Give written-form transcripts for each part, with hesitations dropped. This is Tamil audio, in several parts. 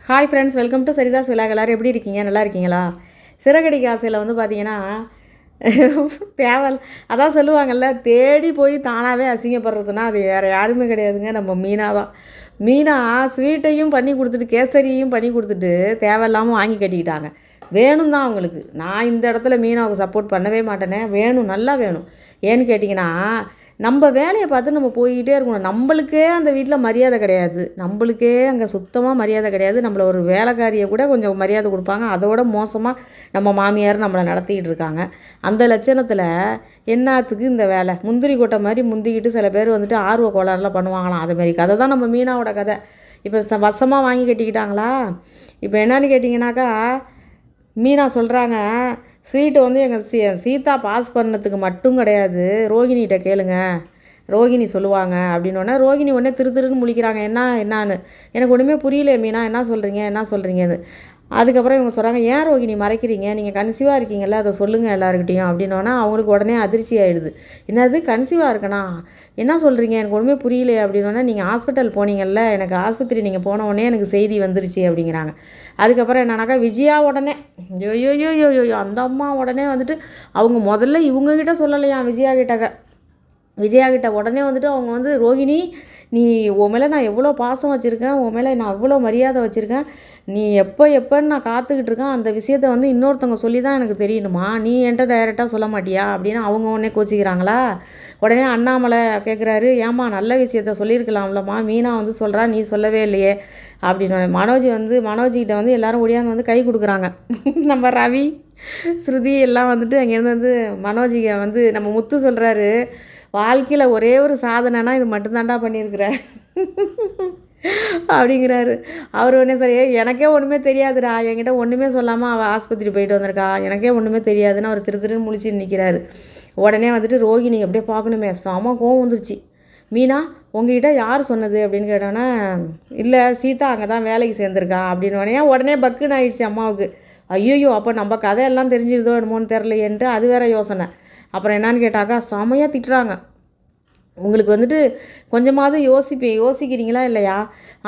Hi friends, welcome to Saritha's vlog. எல்லோரும் எப்படி இருக்கீங்க? நல்லா இருக்கீங்களா? சிறகடிக்க ஆசையில் வந்து பார்த்தீங்கன்னா தேவல் அதான் சொல்லுவாங்கள்ல, தேடி போய் தானாகவே அசிங்கப்படுறதுன்னா அது வேறு யாருமே கிடையாதுங்க, நம்ம மீனா தான். மீனா ஸ்வீட்டையும் பண்ணி கொடுத்துட்டு கேசரியையும் பண்ணி கொடுத்துட்டு தேவையில்லாமல் வாங்கி கட்டிக்கிட்டாங்க. வேணும் தான் அவங்களுக்கு. நான் இந்த இடத்துல மீனாவுக்கு சப்போர்ட் பண்ணவே மாட்டேனே. வேணும், நல்லா வேணும். ஏன்னு கேட்டிங்கன்னா, நம்ம வேலையை பார்த்து நம்ம போய்கிட்டே இருக்கணும். நம்மளுக்கே அந்த வீட்டில் மரியாதை கிடையாது, நம்மளுக்கே அங்கே சுத்தமாக மரியாதை கிடையாது. நம்மளை ஒரு வேலைக்காரியை கூட கொஞ்சம் மரியாதை கொடுப்பாங்க, அதோட மோசமாக நம்ம மாமியார் நம்மளை நடத்திக்கிட்டு இருக்காங்க. அந்த லட்சணத்தில் என்னத்துக்கு இந்த வேலை? முந்திரி கொட்டை மாதிரி முந்திக்கிட்டு சில பேர் வந்துட்டு ஆர்வ கோளாறுலாம் பண்ணுவாங்களாம். அதுமாரி கதை தான் நம்ம மீனாவோட கதை. இப்போ வசமாக வாங்கி கட்டிக்கிட்டாங்களா? இப்போ என்னன்னு கேட்டிங்கனாக்கா, மீனா சொல்கிறாங்க, ஸ்வீட்டு வந்து எங்கள் சீதா பாஸ் பண்ணதுக்கு மட்டும் கிடையாது, ரோகிணிகிட்ட கேளுங்க, ரோகிணி சொல்லுவாங்க அப்படின்னோடனே ரோகிணி உடனே திருன்னு முழிக்கிறாங்க. என்னான்னு எனக்கு ஒன்றுமே புரியல மீனா, என்ன சொல்கிறீங்கன்னு. அதுக்கப்புறம் இவங்க சொல்கிறாங்க, ஏன் ரோகிணி மறைக்கிறீங்க, நீங்கள் கன்சீவாக இருக்கீங்கல்ல, அதை சொல்லுங்கள் எல்லாருக்கிட்டையும் அப்படின்னோன்னா அவங்களுக்கு உடனே அதிர்ச்சி ஆகிடுது. என்னது கன்சீவாக இருக்கணா, என்ன சொல்கிறீங்க, எனக்கு ஒன்றுமே புரியலையே அப்படின்னோடனே, நீங்கள் ஹாஸ்பிட்டல் போனீங்கல்ல, எனக்கு ஆஸ்பத்திரி நீங்கள் போன உடனே எனக்கு செய்தி வந்துருச்சு அப்படிங்கிறாங்க. அதுக்கப்புறம் என்னன்னாக்கா விஜயா உடனே யோயோயோயோயோ அந்த அம்மா உடனே வந்துட்டு அவங்க முதல்ல இவங்ககிட்ட சொல்லலையா, விஜயா கிட்ட உடனே வந்துட்டு அவங்க வந்து, ரோகிணி நீ உன் மேலே நான் எவ்வளோ பாசம் வச்சுருக்கேன், உன் மேலே நான் எவ்வளோ மரியாதை வச்சுருக்கேன், நீ எப்போன்னு நான் காத்துக்கிட்டு இருக்கேன், அந்த விஷயத்த வந்து இன்னொருத்தவங்க சொல்லி தான் எனக்கு தெரியணுமா, நீ என்கிட்ட டைரெக்டாக சொல்ல மாட்டியா அப்படின்னு அவங்க உடனே கோச்சிக்கிறாங்களா. உடனே அண்ணாமலை கேட்குறாரு, ஏம்மா நல்ல விஷயத்த சொல்லியிருக்கலாம்லம்மா, மீனா வந்து சொல்கிறா நீ சொல்லவே இல்லையே அப்படின்னு. மனோஜிக்கிட்ட வந்து எல்லோரும் ஒடியாந்து வந்து கை கொடுக்குறாங்க. நம்ம ரவி ஸ்ருதி எல்லாம் வந்துட்டு அங்கேருந்து வந்து மனோஜியை வந்து நம்ம முத்து சொல்கிறாரு, வாழ்க்கையில் ஒரே ஒரு சாதனைனா இது மட்டும்தான்டா பண்ணியிருக்கிற அப்படிங்கிறாரு. அவர் உடனே சரி, எனக்கே ஒன்றுமே தெரியாதுடா, என்கிட்ட ஒன்றுமே சொல்லாமல் அவள் ஆஸ்பத்திரி போயிட்டு வந்திருக்கா, எனக்கே ஒன்றுமே தெரியாதுன்னு அவர் திருன்னு முழிச்சின்னு நிற்கிறாரு. உடனே வந்துட்டு ரோகிணி அப்படியே பார்க்கணுமே, செம கோவம் வந்துருச்சு. மீனா உங்ககிட்ட யார் சொன்னது அப்படின்னு கேட்டோன்னா, இல்லை சீதா அங்கே தான் வேலைக்கு சேர்ந்துருக்கா அப்படின்னு. உடனே பக்குன்னு ஆயிடுச்சு அம்மாவுக்கு. ஐயோ, அப்போ நம்ம கதையெல்லாம் தெரிஞ்சிருதோ என்னமோன்னு தெரிலையேன்ட்டு அது வேற யோசனை. அப்புறம் என்னான்னு கேட்டாக்கா செமையாக திட்டுறாங்க. உங்களுக்கு வந்துட்டு கொஞ்சமாவது யோசிக்கிறீங்களா இல்லையா?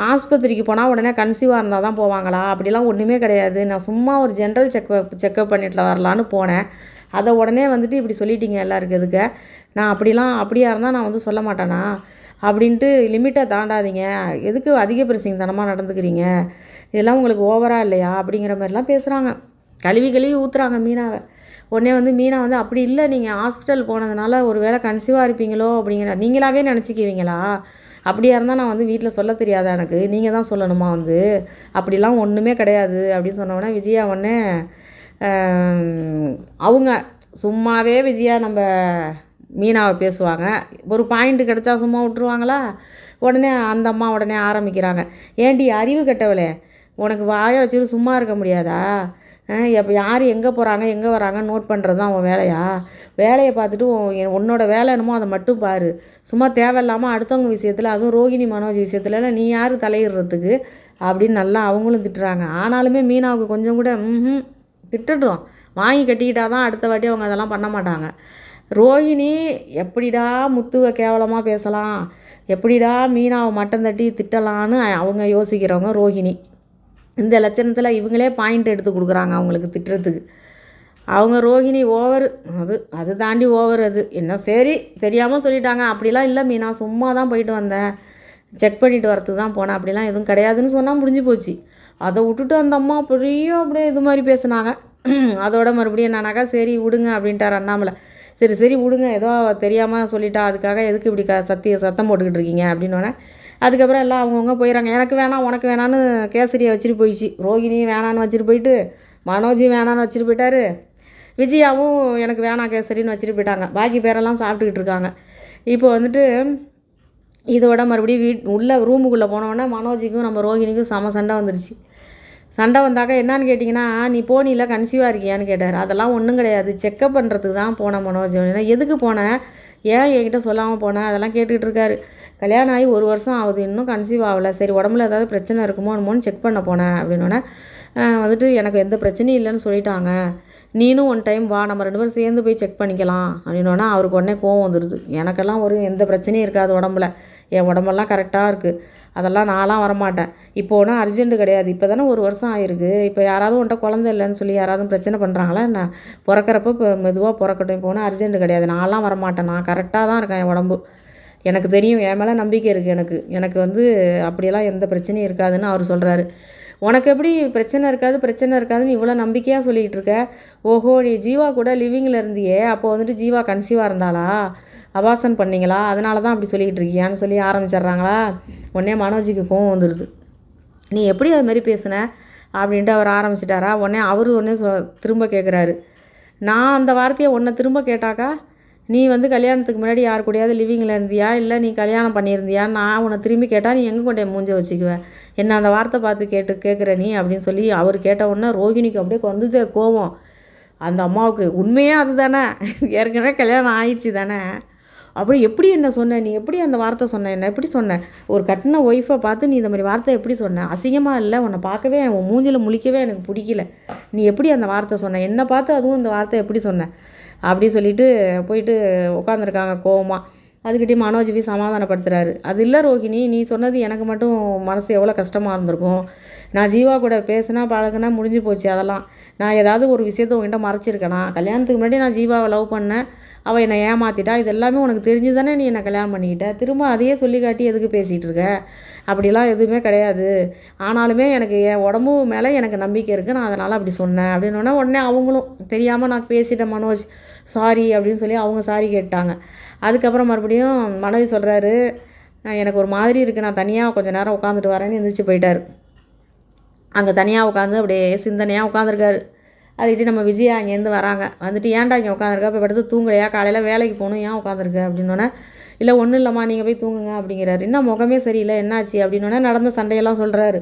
ஆஸ்பத்திரிக்கு போனால் உடனே கன்சீவாக இருந்தால் தான் போவாங்களா? அப்படிலாம் ஒன்றுமே கிடையாது. நான் சும்மா ஒரு ஜென்ரல் செக்கப் பண்ணிட்டு வரலான்னு போனேன், அதை உடனே வந்துட்டு இப்படி சொல்லிட்டீங்க எல்லாருக்கு. எதுக்கு நான் அப்படியா இருந்தால் நான் வந்து சொல்ல மாட்டேனா அப்படின்ட்டு, லிமிட்டை தாண்டாதீங்க, எதுக்கு அதிக பிரசிங்கத்தனமாக நடந்துக்கிறீங்க, இதெல்லாம் உங்களுக்கு ஓவராக இல்லையா அப்படிங்கிற மாதிரிலாம் பேசுகிறாங்க. கழுவி ஊற்றுறாங்க மீனாவை. உடனே வந்து மீனா வந்து, அப்படி இல்லை, நீங்கள் ஹாஸ்பிட்டல் போனதுனால ஒரு வேளை கன்சீவாக இருப்பீங்களோ அப்படிங்கிற, நீங்களாவே நினச்சிக்குவீங்களா? அப்படியா இருந்தால் நான் வந்து வீட்டில் சொல்ல தெரியாதா எனக்கு, நீங்கள் தான் சொல்லணுமா வந்து, அப்படிலாம் ஒன்றுமே கிடையாது அப்படின்னு சொன்னோடனே விஜயா உடனே அவங்க சும்மாவே விஜயா நம்ம மீனாவை பேசுவாங்க, ஒரு பாயிண்ட்டு கிடச்சா சும்மா விட்டுருவாங்களா? உடனே அந்த அம்மா உடனே ஆரம்பிக்கிறாங்க, ஏண்டி அறிவு கெட்டவளே, உனக்கு வாயை வச்சுட்டு சும்மா இருக்க முடியாதா? எப்போ யார் எங்கே போகிறாங்க எங்கே வராங்க நோட் பண்ணுறது தான் அவன் வேலையை பார்த்துட்டு உன்னோட வேலை என்னமோ அதை மட்டும் பாரு. சும்மா தேவையில்லாமல் அடுத்தவங்க விஷயத்தில், அதுவும் ரோகிணி மனோஜ் விஷயத்துலலாம் நீ யார் தலையிடுறதுக்கு அப்படின்னு நல்லா அவங்களும் திட்டுறாங்க. ஆனாலுமே மீனாவுக்கு கொஞ்சம் கூட திட்டுறோம், வாங்கி கட்டிக்கிட்டா தான் அடுத்த வாட்டி அவங்க அதெல்லாம் பண்ண மாட்டாங்க. ரோகிணி எப்படிடா முத்துவை கேவலமாக பேசலாம், எப்படிடா மீனாவை மட்டம் தட்டி திட்டலான்னு அவங்க யோசிக்கிறவங்க ரோகிணி. இந்த லட்சணத்தில் இவங்களே பாயிண்ட் எடுத்து கொடுக்குறாங்க அவங்களுக்கு திட்டுறதுக்கு. அவங்க ரோகிணி ஓவர், அது தாண்டி ஓவர். அது என்ன சரி தெரியாமல் சொல்லிட்டாங்க, அப்படிலாம் இல்லை மீனா, சும்மா தான் போயிட்டு வந்தேன், செக் பண்ணிவிட்டு வரத்துக்கு தான் போனேன், அப்படிலாம் எதுவும் கிடையாதுன்னு சொன்னால் முடிஞ்சு போச்சு. அதை விட்டுட்டு அந்த அம்மா அப்படியே இது மாதிரி பேசுனாங்க. அதோட மறுபடியும் என்னன்னாக்கா, சரி விடுங்க அப்படின்ட்டார் அண்ணாமலை. சரி விடுங்க, ஏதோ தெரியாமல் சொல்லிட்டா, அதுக்காக எதுக்கு இப்படி சத்தம் போட்டுக்கிட்டு இருக்கீங்க அப்படின்னோடனே அதுக்கப்புறம் எல்லாம் அவங்கவுங்க போயிடறாங்க. எனக்கு வேணாம் உனக்கு வேணான்னு கேசரியை வச்சுட்டு போயிடுச்சு. ரோகிணி வேணான்னு வச்சுட்டு போயிட்டு, மனோஜி வேணான்னு வச்சுட்டு போயிட்டாரு, விஜயாவும் எனக்கு வேணாம் கேசரின்னு வச்சுட்டு போயிட்டாங்க. பாக்கி பேரெல்லாம் சாப்பிட்டுக்கிட்டு இருக்காங்க. இப்போ வந்துட்டு இதோட மறுபடியும் உள்ள ரூமுக்குள்ளே போனோடனே மனோஜிக்கும் நம்ம ரோகிணிக்கும் சண்டை வந்துடுச்சு. சண்டை வந்தாக்கா என்னான்னு கேட்டிங்கன்னா, நீ போனியில் கன்சீவாக இருக்கியான்னு கேட்டார். அதெல்லாம் ஒன்றும் கிடையாது, செக்கப் பண்ணுறதுக்கு தான் போனேன் மனோஜ். எதுக்கு போனேன், ஏன் என்கிட்ட சொல்லாமல் போனேன், அதெல்லாம் கேட்டுக்கிட்டு இருக்காரு. கல்யாணம் ஆகி 1 வருஷம் ஆகுது, இன்னும் கன்சீவ் ஆகலை, சரி உடம்புல ஏதாவது பிரச்சனை இருக்குமோன்னு செக் பண்ண போனேன் அப்படின்னோடனே வந்துட்டு எனக்கு எந்த பிரச்சனையும் இல்லைன்னு சொல்லிட்டாங்க, நீனும் ஒன் டைம் வா, நம்ம 2 பேரும் சேர்ந்து போய் செக் பண்ணிக்கலாம் அப்படின்னோன்னா அவருக்கு உடனே கோவம் வந்துடுது. எனக்கெல்லாம் எந்த பிரச்சனையும் இருக்காது உடம்புல, என் உடம்பெல்லாம் கரெக்டாக இருக்குது, அதெல்லாம் நான்லாம் வரமாட்டேன். இப்போ ஒன்றும் அர்ஜென்ட்டு கிடையாது, இப்போ தானே 1 வருஷம் ஆகிருக்கு. இப்போ யாராவது உன்ட்ட குழந்தை இல்லைன்னு சொல்லி யாராவது பிரச்சனை பண்ணுறாங்களா என்ன? பிறக்கிறப்ப இப்போ மெதுவாக பிறக்கட்டும், இப்போ ஒன்றும் அர்ஜென்ட்டு கிடையாது, நான்லாம் வரமாட்டேன், நான் கரெக்டாக தான் இருக்கேன், என் உடம்பு எனக்கு தெரியும், என் மேலே நம்பிக்கை இருக்குது எனக்கு வந்து அப்படியெல்லாம் எந்த பிரச்சனையும் இருக்காதுன்னு அவர் சொல்கிறாரு. உனக்கு எப்படி பிரச்சனை இருக்காதுன்னு இவ்வளோ நம்பிக்கையாக சொல்லிக்கிட்டு இருக்க? ஓஹோ, நீ ஜீவா கூட லிவிங்கில் இருந்தியே, அப்போ வந்துட்டு ஜீவா கன்சீவாக இருந்தாளா, அபார்ஷன் பண்ணிங்களா, அதனால தான் அப்படி சொல்லிக்கிட்டு இருக்கியான்னு சொல்லி ஆரம்பிச்சிட்றாங்களா. உடனே மனோஜுக்கு கோவம் வந்துடுது. நீ எப்படி அது மாதிரி பேசுன அப்படின்ட்டு அவர் ஆரம்பிச்சிட்டாரா. உடனே திரும்ப கேட்குறாரு, நான் அந்த வார்த்தையை உன்னை திரும்ப கேட்டாக்கா, நீ வந்து கல்யாணத்துக்கு முன்னாடி யார் கூடயாவது லிவிங்கில் இருந்தியா, இல்லை நீ கல்யாணம் பண்ணியிருந்தியா, நான் உன்னை திரும்பி கேட்டால் நீ எங்கே கொண்டே மூஞ்ச வச்சுக்குவேன், என்ன அந்த வார்த்தை பார்த்து கேட்குற நீ அப்படின்னு சொல்லி அவர் கேட்ட உடனே ரோகிணிக்கு அப்படியே வந்துதே கோவம். அந்த அம்மாவுக்கு உண்மையே அது தானே, ஏற்கனவே கல்யாணம் ஆயிடுச்சு தானே, அப்படி எப்படி என்ன சொன்ன, நீ எப்படி அந்த வார்த்தை சொன்ன, என்ன எப்படி சொன்ன, ஒரு கட்டின ஒய்ஃபை பார்த்து நீ இந்த மாதிரி வார்த்தை எப்படி சொன்ன, அசிங்கமாக இல்லை, உன்னை பார்க்கவே உன் மூஞ்சில் முழிக்கவே எனக்கு பிடிக்கல, நீ எப்படி அந்த வார்த்தை சொன்ன, என்னை பார்த்து அதுவும் இந்த வார்த்தை எப்படி சொன்ன அப்படி சொல்லிட்டு போயிட்டு உட்காந்துருக்காங்க கோவமாக. அதுக்கிட்டே மனோஜ் போய் சமாதானப்படுத்துகிறாரு. அது இல்லை ரோகிணி, நீ சொன்னது எனக்கு மட்டும் மனசு எவ்வளோ கஷ்டமாக இருந்திருக்கும், நான் ஜீவா கூட பேசினா பழகுனா முடிஞ்சு போச்சு, அதெல்லாம் நான் ஏதாவது ஒரு விஷயத்த உங்கள்கிட்ட மறைச்சிருக்கேனா, கல்யாணத்துக்கு முன்னாடி நான் ஜீவாவை லவ் பண்ணேன், அவள் என்னை ஏமாற்றிட்டா, இது எல்லாமே உனக்கு தெரிஞ்சு தானே நீ என்னை கல்யாணம் பண்ணிக்கிட்ட, திரும்ப அதையே சொல்லி காட்டி எதுக்கு பேசிகிட்டு இருக்க, அப்படிலாம் எதுவுமே கிடையாது, ஆனாலுமே எனக்கு என் உடம்பு மேலே எனக்கு நம்பிக்கை இருக்குது, நான் அதனால் அப்படி சொன்னேன் அப்படின்னோடனே உடனே அவங்களும் தெரியாமல் நான் பேசிட்டேன் மனோஜ், சாரி அப்படின்னு சொல்லி அவங்க சாரி கேட்டாங்க. அதுக்கப்புறம் மறுபடியும் மனோஜ் சொல்கிறாரு, எனக்கு ஒரு மாதிரி இருக்குது, நான் தனியாக கொஞ்சம் நேரம் உட்காந்துட்டு வரேன்னு எந்திரிச்சு போயிட்டார். அங்கே தனியாக உட்காந்து அப்படியே சிந்தனையாக உட்காந்துருக்காரு. அதுக்கிட்டே நம்ம விஜயா அங்கேருந்து வராங்க. வந்துட்டு ஏன்டா இங்கே உட்காந்துருக்கா, போய் படுத்து தூங்கலையா, காலையில் வேலைக்கு போகணும், ஏன் உட்காந்துருக்க அப்படின்னோடனே, இல்லை ஒன்றும் இல்லைம்மா நீங்கள் போய் தூங்குங்க அப்படிங்கிறாரு. இன்னும் முகமே சரியில்லை, என்னாச்சு அப்படின்னோடனே நடந்த சண்டையெல்லாம் சொல்கிறாரு.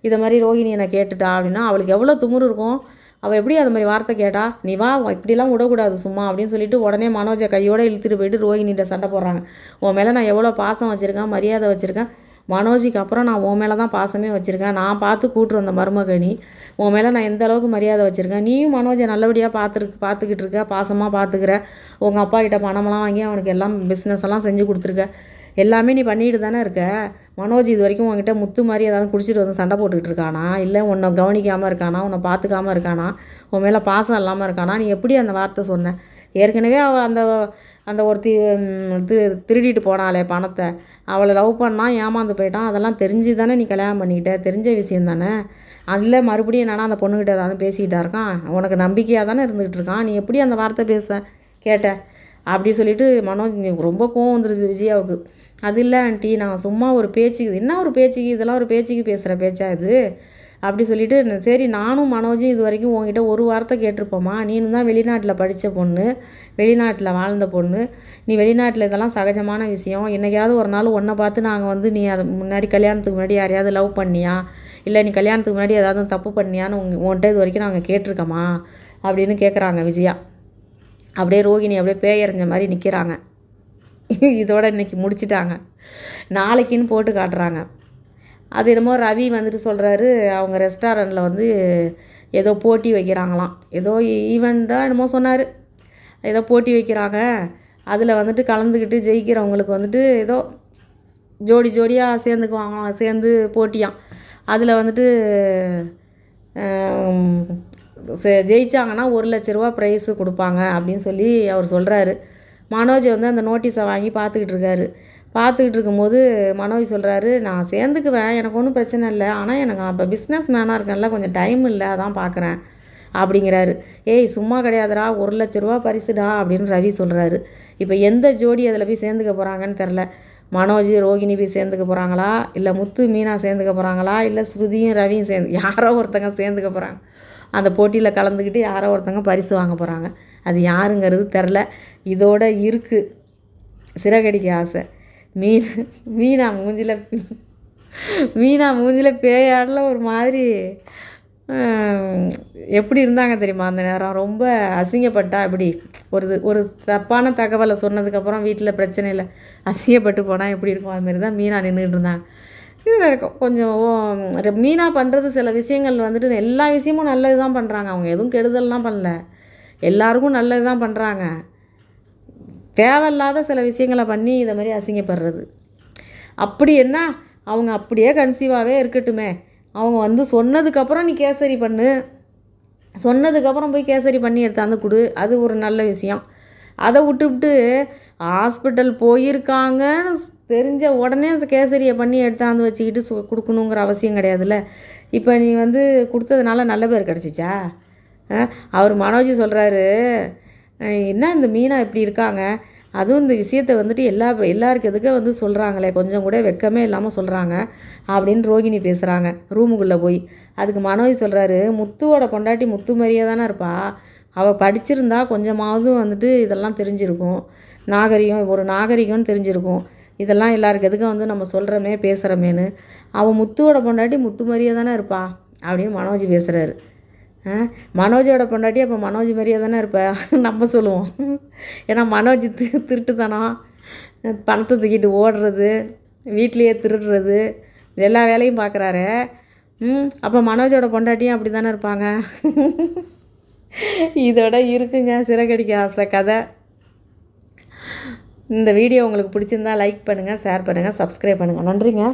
இதை மாதிரி ரோகிணி என்னை கேட்டுட்டா அப்படின்னா அவளுக்கு எவ்வளோ துமுறு இருக்கும், அவள் எப்படி அது மாதிரி வார்த்தை கேட்டா, நீ வா இப்படிலாம் விடக்கூடாது சும்மா அப்படின்னு சொல்லிட்டு உடனே மனோஜை கையோடு இழுத்துட்டு போயிட்டு ரோகிணிகிட்ட சண்டை போடுறாங்க. உன் மேலே நான் எவ்வளோ பாசம் வச்சுருக்கேன், மரியாதை வச்சுருக்கேன், மனோஜிக்கு அப்புறம் நான் உன் மேலே தான் பாசமே வச்சுருக்கேன், நான் பார்த்து கூட்டுரு வந்த மருமகனி, உன் மேலே நான் எந்த அளவுக்கு மரியாதை வச்சுருக்கேன், நீயும் மனோஜை நல்லபடியாக பார்த்துக்கிட்டு இருக்க, பாசமாக பார்த்துக்கிற, உங்கள் அப்பா கிட்ட பணமெல்லாம் வாங்கி அவனுக்கு எல்லாம் பிஸ்னஸ் எல்லாம் செஞ்சு கொடுத்துருக்க, எல்லாமே நீ பண்ணிட்டு தானே இருக்க. மனோஜ் இது வரைக்கும் உங்ககிட்ட முத்து மாதிரி ஏதாவது குடிச்சிட்டு வந்து சண்டை போட்டுக்கிட்டு இருக்கானா, இல்லை உன்னை கவனிக்காமல் இருக்கானா, உன்னை பார்த்துக்காமல் இருக்கானா, உன் மேலே பாசம் இல்லாமல் இருக்கானா, நீ எப்படி அந்த வார்த்தை சொன்ன, ஏற்கனவே அவள் அந்த ஒருத்தி திருடிட்டு போனாலே பணத்தை, அவளை லவ் பண்ணால் ஏமாந்து போயிட்டான், அதெல்லாம் தெரிஞ்சு தானே நீ கல்யாணம் பண்ணிக்கிட்ட, தெரிஞ்ச விஷயம் தானே, அதில் மறுபடியும் என்னன்னா அந்த பொண்ணுக்கிட்ட ஏதாவது பேசிக்கிட்டா இருக்கான், உனக்கு நம்பிக்கையாக தானே இருந்துகிட்டு இருக்கான், நீ எப்படி அந்த வார்த்தை கேட்ட அப்படி சொல்லிட்டு மனோஜ் ரொம்ப கோவம் வந்துருச்சு விஜயாவுக்கு. அது இல்லை ஆண்டி, நான் சும்மா ஒரு பேச்சுக்கு, என்ன ஒரு பேச்சுக்கு, இதெல்லாம் ஒரு பேச்சுக்கு பேசுகிற பேச்சா இது அப்படி சொல்லிட்டு, சரி நானும் மனோஜும் இது வரைக்கும் உங்ககிட்ட ஒரு வார்த்தை கேட்டிருப்போமா, நீனும் தான் வெளிநாட்டில் படித்த பொண்ணு, வெளிநாட்டில் வாழ்ந்த பொண்ணு, நீ வெளிநாட்டில் இதெல்லாம் சகஜமான விஷயம், என்றைக்காவது ஒரு நாள் உன்னை பார்த்து நாங்கள் வந்து நீ அது முன்னாடி கல்யாணத்துக்கு முன்னாடி யாரையாவது லவ் பண்ணியா, இல்லை நீ கல்யாணத்துக்கு முன்னாடி ஏதாவது தப்பு பண்ணியான்னு உன்கிட்ட இது வரைக்கும் நாங்கள் கேட்டிருக்கோமா அப்படின்னு கேட்குறாங்க விஜயா. அப்படியே ரோகிணி அப்படியே பேயறிஞ்ச மாதிரி நிற்கிறாங்க. இதோட இன்றைக்கி முடிச்சிட்டாங்க, நாளைக்குன்னு போட்டு காட்டுறாங்க. அது என்னமோ ரவி வந்துட்டு சொல்கிறாரு, அவங்க ரெஸ்டாரண்ட்டில் வந்து ஏதோ போட்டி வைக்கிறாங்களாம், ஏதோ ஈவெண்ட்டாக என்னமோ சொன்னார், ஏதோ போட்டி வைக்கிறாங்க, அதில் வந்துட்டு கலந்துக்கிட்டு ஜெயிக்கிறவங்களுக்கு வந்துட்டு ஏதோ ஜோடியாக சேர்ந்துக்குவாங்களாம், சேர்ந்து போட்டியாம், அதில் வந்துட்டு ஜெயிச்சாங்கன்னா 1 லட்ச ரூபா ப்ரைஸு கொடுப்பாங்க அப்படின்னு சொல்லி அவர் சொல்கிறாரு. மனோஜ் வந்து அந்த நோட்டீஸை வாங்கி பார்த்துக்கிட்டு இருக்கும்போது மனோஜ் சொல்கிறாரு, நான் சேர்ந்துக்குவேன், எனக்கு ஒன்றும் பிரச்சனை இல்லை, ஆனால் எனக்கு அப்போ பிஸ்னஸ் மேனாக இருக்கேன்ல, கொஞ்சம் டைம் இல்லை, அதான் பார்க்குறேன் அப்படிங்கிறாரு. ஏய் சும்மா கிடையாதுடா, 1 லட்ச ரூபா பரிசுடா அப்படின்னு ரவி சொல்கிறாரு. இப்போ எந்த ஜோடி அதில் போய் சேர்ந்துக்க போகிறாங்கன்னு தெரில, மனோஜ் ரோகிணி போய் சேர்ந்துக்க போகிறாங்களா, இல்லை முத்து மீனா சேர்ந்துக்க போகிறாங்களா, இல்லை ஸ்ருதியும் ரவியும் யாரோ ஒருத்தங்க சேர்ந்துக்க போகிறாங்க, அந்த போட்டியில் கலந்துக்கிட்டு யாரோ ஒருத்தங்க பரிசு வாங்க போகிறாங்க, அது யாருங்கிறது தெரில. இதோட இருக்குது சிறகடிக்க ஆசை. மீனா மூஞ்சில் பேயாடல ஒரு மாதிரி எப்படி இருந்தாங்க தெரியுமா அந்த நேரம், ரொம்ப அசிங்கப்பட்டா, எப்படி ஒரு தப்பான தகவலை சொன்னதுக்கப்புறம் வீட்டில் பிரச்சனை இல்லை, அசிங்கப்பட்டு போனால் எப்படி இருக்கும், அதுமாரி தான் மீனா நின்றுட்டு இருந்தாங்க. இதில் இருக்கும் கொஞ்சம் மீனா பண்ணுறது சில விஷயங்கள் வந்துட்டு எல்லா விஷயமும் நல்லது தான் பண்ணுறாங்க, அவங்க எதுவும் கெடுதல்லாம் பண்ணல, எல்லாருக்கும் நல்லது தான் பண்ணுறாங்க, தேவையில்லாத சில விஷயங்களை பண்ணி இதை மாதிரி அசிங்கப்படுறது. அப்படி என்ன அவங்க அப்படியே கன்சீவாகவே இருக்கட்டுமே, அவங்க வந்து சொன்னதுக்கப்புறம் நீ கேசரி பண்ணு, சொன்னதுக்கப்புறம் போய் கேசரி பண்ணி எடுத்தாந்து கொடு, அது ஒரு நல்ல விஷயம். அதை விட்டுவிட்டு ஹாஸ்பிட்டல் போயிருக்காங்கன்னு தெரிஞ்ச உடனே கேசரியை பண்ணி எடுத்தாந்து வச்சுக்கிட்டு கொடுக்கணுங்கிற அவசியம் கிடையாதுல்ல. இப்போ நீ வந்து கொடுத்ததுனால நல்ல பேர் கிடச்சிச்சா? அவர் மனோஜ் சொல்கிறாரு, என்ன இந்த மீனா இப்படி இருக்காங்க, அதுவும் இந்த விஷயத்தை வந்துட்டு எல்லாருக்கு எதுக்க வந்து சொல்கிறாங்களே, கொஞ்சம் கூட வெக்கமே இல்லாமல் சொல்கிறாங்க அப்படின்னு ரோகிணி பேசுகிறாங்க ரூமுக்குள்ளே போய். அதுக்கு மனோஜ் சொல்கிறாரு, முத்துவோட பொண்டாட்டி முத்து மாதிரியே தானே இருப்பா, அவள் படிச்சிருந்தா கொஞ்சமாவது வந்துட்டு இதெல்லாம் தெரிஞ்சிருக்கும், ஒரு நாகரிகம்னு தெரிஞ்சிருக்கும், இதெல்லாம் எல்லாருக்கு எதுக்க வந்து நம்ம சொல்கிறோமே பேசுகிறோமேனு. அவள் முத்துவோட பொண்டாட்டி முத்து மாதிரியே தானே இருப்பா அப்படின்னு மனோஜ் பேசுகிறாரு. மனோஜோட பொண்டாட்டி அப்போ மனோஜ் மாதிரியே தானே இருப்பா நம்ம சொல்லுவோம். ஏன்னா மனோஜ் திருட்டுத்தனம், பணத்தை தூக்கிட்டு ஓடுறது, வீட்லேயே திருடுறது, எல்லா வேலையும் பார்க்குறாரு. அப்போ மனோஜோட பொண்டாட்டியும் அப்படி தானே இருப்பாங்க. இதோட இருக்குங்க சிறகடிக்க ஆசை கதை. இந்த வீடியோ உங்களுக்கு பிடிச்சிருந்தா லைக் பண்ணுங்கள், ஷேர் பண்ணுங்கள், சப்ஸ்கிரைப் பண்ணுங்கள். நன்றிங்க.